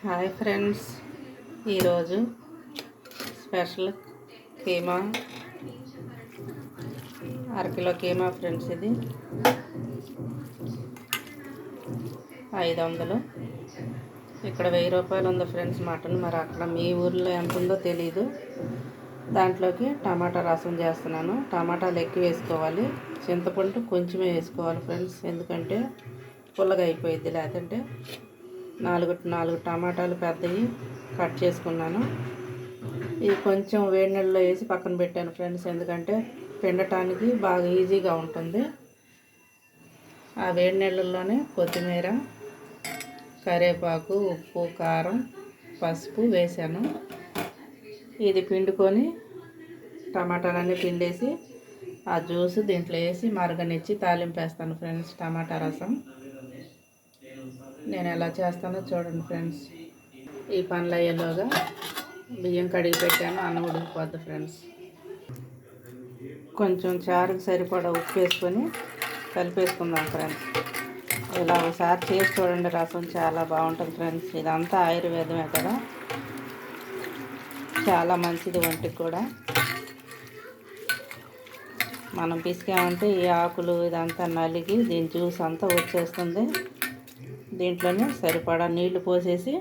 Hi friends, ఈరోజు special keema, అరకిలో keema friends. ఇది 500, ఇక్కడ 1000 రూపాయలు ఉంది ఫ్రెండ్స్ మటన్. మరి అక్కడ మీ ఊర్లో ఎంత ఉందో తెలీదు. దాంట్లోకి టమాటా రసం చేస్తున్నాను. టమాటాలు ఎక్కువ వేసుకోవాలి, చింతపండు కొంచెమే వేసుకోవాలి ఫ్రెండ్స్, ఎందుకంటే పుల్లగా అయిపోయిద్ది. లేదంటే నాలుగు టమాటాలు పెద్దవి కట్ చేసుకున్నాను. ఇది కొంచెం వేడి నీళ్ళలో వేసి పక్కన పెట్టాను ఫ్రెండ్స్, ఎందుకంటే పిండటానికి బాగా ఈజీగా ఉంటుంది. ఆ వేడి నీళ్ళల్లోనే కొత్తిమీర, కరివేపాకు, ఉప్పు, కారం, పసుపు వేసాను. ఇది పిండుకొని టమాటాలన్నీ పిండేసి ఆ జ్యూస్ దీంట్లో వేసి మరగనిచ్చి తాలింపేస్తాను ఫ్రెండ్స్. టమాటా రసం నేను ఎలా చేస్తానో చూడండి ఫ్రెండ్స్. ఈ పనులు అయ్యేలోగా బియ్యం కడిగి పెట్టాను, అన్నం ఉడికిపోద్ది ఫ్రెండ్స్. కొంచెం చారుకు సరిపడా ఉప్పు వేసుకొని కలిపేసుకుందాం ఫ్రెండ్స్. ఇలా ఒకసారి చేసి చూడండి, రసం చాలా బాగుంటుంది ఫ్రెండ్స్. ఇదంతా ఆయుర్వేదమే కదా, చాలా మంచిది ఒంటికి కూడా. మనం పిసికామంటే ఈ ఆకులు ఇదంతా నలిగి దీని జ్యూస్ అంతా వచ్చేస్తుంది. దీంట్లోనే సరిపడా నీళ్లు పోసేసి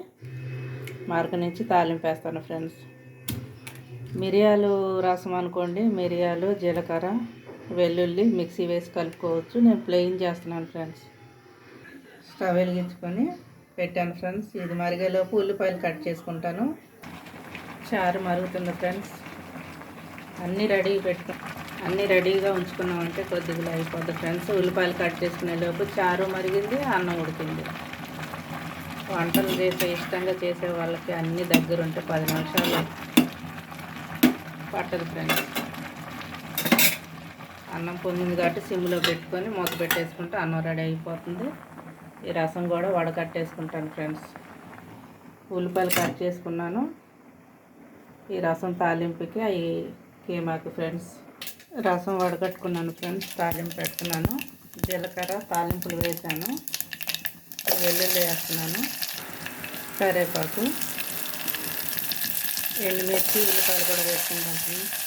మరకనిచ్చి తాలింపేస్తాను ఫ్రెండ్స్. మిరియాలు రసం అనుకోండి, మిరియాలు, జీలకర్ర, వెల్లుల్లి మిక్సీ వేసి కలుపుకోవచ్చు. నేను ప్లెయిన్ చేస్తున్నాను ఫ్రెండ్స్. స్టవ్ వెలిగించుకొని పెట్టాను ఫ్రెండ్స్. ఇది మరిగేలోపు ఉల్లిపాయలు కట్ చేసుకుంటాను. చారు మరుగుతుంది ఫ్రెండ్స్. అన్నీ రెడీగా ఉంచుకున్నామంటే కొద్దిగా అయిపోద్ది ఫ్రెండ్స్. ఉల్లిపాయలు కట్ చేసుకునే లోపు చారు మరిగింది, అన్నం ఉడికింది. వంటలు ఇష్టంగా చేసే వాళ్ళకి అన్నీ దగ్గర ఉంటే 10 నిమిషాలు పట్టదు ఫ్రెండ్స్. అన్నం పొంగింది కాబట్టి సిమ్లో పెట్టుకొని మూత పెట్టేసుకుంటే అన్నం రెడీ అయిపోతుంది. ఈ రసం కూడా వడకట్టేసుకుంటాను ఫ్రెండ్స్. ఉల్లిపాయలు కట్ చేసుకున్నాను. ఈ రసం తాలింపుకి అవి కీమాకు ఫ్రెండ్స్. రసం వడకట్టుకున్నాను ఫ్రెండ్స్, తాలింపు పెడుతున్నాను. జీలకర్ర తాలింపులు వేసాను, వెల్లుల్లి వేస్తున్నాను, కరివేపాకు, ఎండుమిర్చి, ఉల్లిపాయలు కూడా వేసుకుంటాను ఫ్రెండ్స్.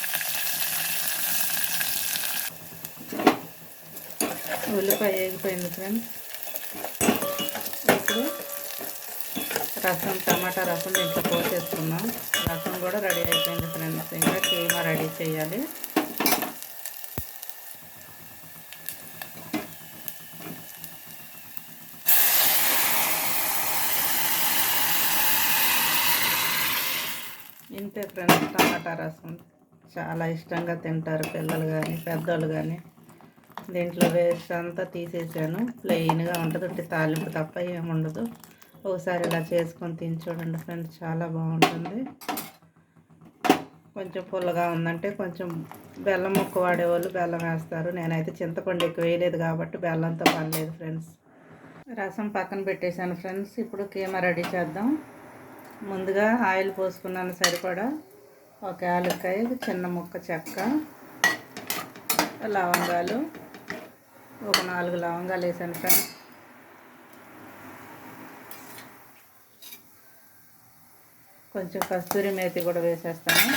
ఉల్లిపాయ వేగిపోయింది ఫ్రెండ్స్. ఇప్పుడు రసం, టమాటా రసం దీంట్లో పోసేసుకున్నాం. రసం కూడా రెడీ అయిపోయింది ఫ్రెండ్స్. ఇంకా కీమా రెడీ చేయాలి. ఇంతే ఫ్రెండ్స్, టమాటా రసం చాలా ఇష్టంగా తింటారు పిల్లలు కానీ పెద్దోళ్ళు కానీ. దీంట్లో వేస్ట్ అంతా తీసేసాను, ప్లెయిన్గా ఉంటుంది, తాలింపు తప్ప ఏముండదు. ఒకసారి ఇలా చేసుకొని తిని చూడండి ఫ్రెండ్స్, చాలా బాగుంటుంది. కొంచెం పుల్లగా ఉందంటే కొంచెం బెల్లం ముక్క వాడేవాళ్ళు బెల్లం వేస్తారు. నేనైతే చింతపండు ఎక్కువ వేయలేదు కాబట్టి బెల్లంతో పడలేదు ఫ్రెండ్స్. రసం పక్కన పెట్టేశాను ఫ్రెండ్స్. ఇప్పుడు కీమా రెడీ చేద్దాం. ముందుగా ఆయిల్ పోసుకున్నాను సరిపడా. ఒక యాలక్కాయ, చిన్న ముక్క చెక్క, లవంగాలు, ఒక 4 లవంగాలు వేసాను ఫ్రెండ్స్. కొంచెం కస్తూరి మేతి కూడా వేసేస్తాను.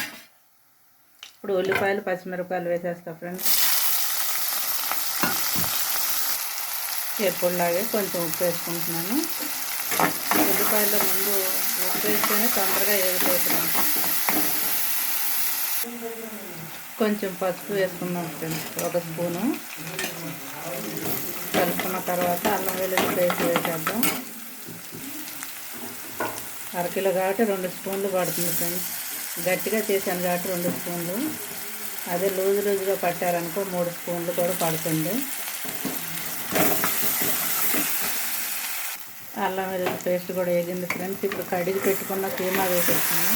ఇప్పుడు ఉల్లిపాయలు, పచ్చిమిరపకాయలు వేసేస్తాను ఫ్రెండ్స్. ఎప్పుడులాగే కొంచెం ఉప్పు వేసుకుంటున్నాను. ఉల్లిపాయల ముందు ఉప్పు వేస్తేనే తొందరగా వేగుతాయి ఫ్రెండ్స్. కొంచెం పసుపు వేసుకుందాం ఫ్రెండ్స్, 1 స్పూను. కలుపుకున్న తర్వాత అల్లం వెల్లుల్లి పేస్ట్ వేసేద్దాం. అరకిలో కాబట్టి 2 స్పూన్లు పడుతుంది ఫ్రెండ్స్. గట్టిగా చేశాను కాబట్టి 2 స్పూన్లు. అదే లూజుగా పట్టారనుకో 3 స్పూన్లు కూడా పడుతుంది. అల్లం వెల్లుల్లి పేస్ట్ కూడా వేగింది ఫ్రెండ్స్. ఇప్పుడు కడిగి పెట్టుకున్న కీమా వేసేస్తున్నాను.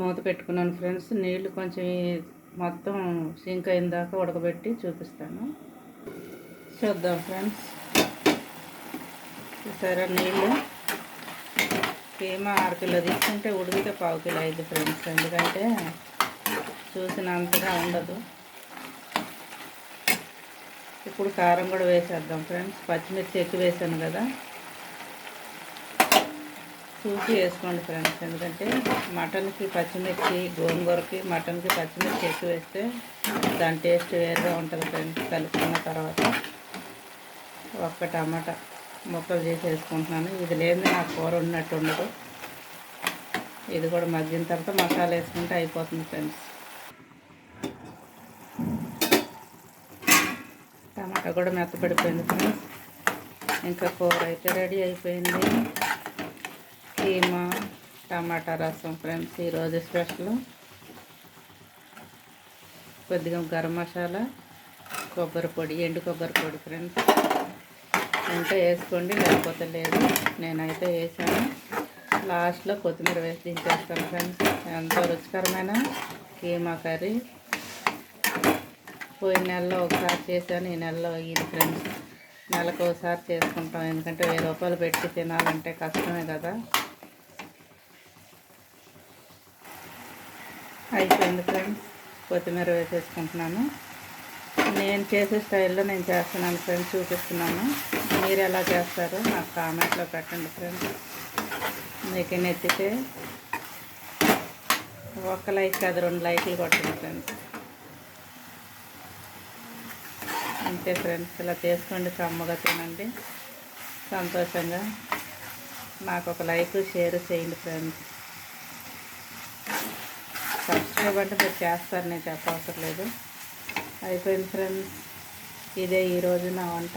మూత పెట్టుకున్నాను ఫ్రెండ్స్. నీళ్ళు కొంచెం మొత్తం సింక్ అయిన దాకా ఉడకబెట్టి చూపిస్తాను, చూద్దాం ఫ్రెండ్స్. సరే, నీళ్ళు కీమా 1/2 కిలో తీసుకుంటే ఉడికితే 1/4 కిలో అయింది ఫ్రెండ్స్, ఎందుకంటే చూసినంతగా ఉండదు. ఇప్పుడు కారం కూడా వేసేద్దాం ఫ్రెండ్స్. పచ్చిమిర్చి ఎక్కువ వేసాను కదా, చూసి వేసుకోండి ఫ్రెండ్స్. ఎందుకంటే మటన్కి పచ్చిమిర్చి, గోంగూరకి మటన్కి పచ్చిమిర్చి ఎక్కువ వేస్తే దాని టేస్ట్ వేరుగా ఉంటుంది ఫ్రెండ్స్. కలుపుకున్న తర్వాత ఒక్క టమాటా ముక్కలు చేసి వేసుకుంటున్నాను. ఇది లేదు నాకు కూర ఉన్నట్టు ఉండదు. ఇది కూడా మగ్గిన తర్వాత మసాలా వేసుకుంటే అయిపోతుంది ఫ్రెండ్స్. టమాటా కూడా మెత్తపడిపోయింది ఫ్రెండ్స్. ఇంకా కూర అయితే రెడీ అయిపోయింది. కీమా టమాటా రసం ఫ్రెండ్స్. ఈరోజు స్పెషల్. కొద్దిగా గరం మసాలా, కొబ్బరి పొడి, ఎండు కొబ్బరి పొడి ఫ్రెండ్స్. ఉంటే వేసుకోండి, లేకపోతే లేదు. నేనైతే వేసాను. లాస్ట్లో కొత్తిమీర వేసి దించేస్తాను ఫ్రెండ్స్. ఎంతో రుచికరమైన కీమా కర్రీ. పోయిన నెలలో ఒకసారి చేశాను, ఈ నెలలో అయ్యింది ఫ్రెండ్స్. నెలకు ఒకసారి చేసుకుంటాం, ఎందుకంటే 1000 రూపాయలు పెట్టి తినాలంటే కష్టమే కదా. అయిపోయింది ఫ్రెండ్స్. కొత్తిమీర వేసేసుకుంటున్నాను. నేను చేసే స్టైల్లో నేను చేస్తున్నాను ఫ్రెండ్స్, చూపిస్తున్నాను. మీరు ఎలా చేస్తారో నాకు కామెంట్లో పెట్టండి ఫ్రెండ్స్. మీకు నచ్చితే ఒక్క లైక్ కాదు 2 లైక్లు కొట్టండి ఫ్రెండ్స్. అంతే ఫ్రెండ్స్. ఇలా చేసుకోండి, కమ్మగా తినండి, సంతోషంగా. నాకు ఒక లైక్ షేర్ చేయండి ఫ్రెండ్స్. సబ్స్క్రైబ్ అంటే మీరు చేస్తారు, నేను చెప్పవసరం లేదు. అయిపోయింది ఫ్రెండ్స్. ఇదే ఈరోజు నా వంట.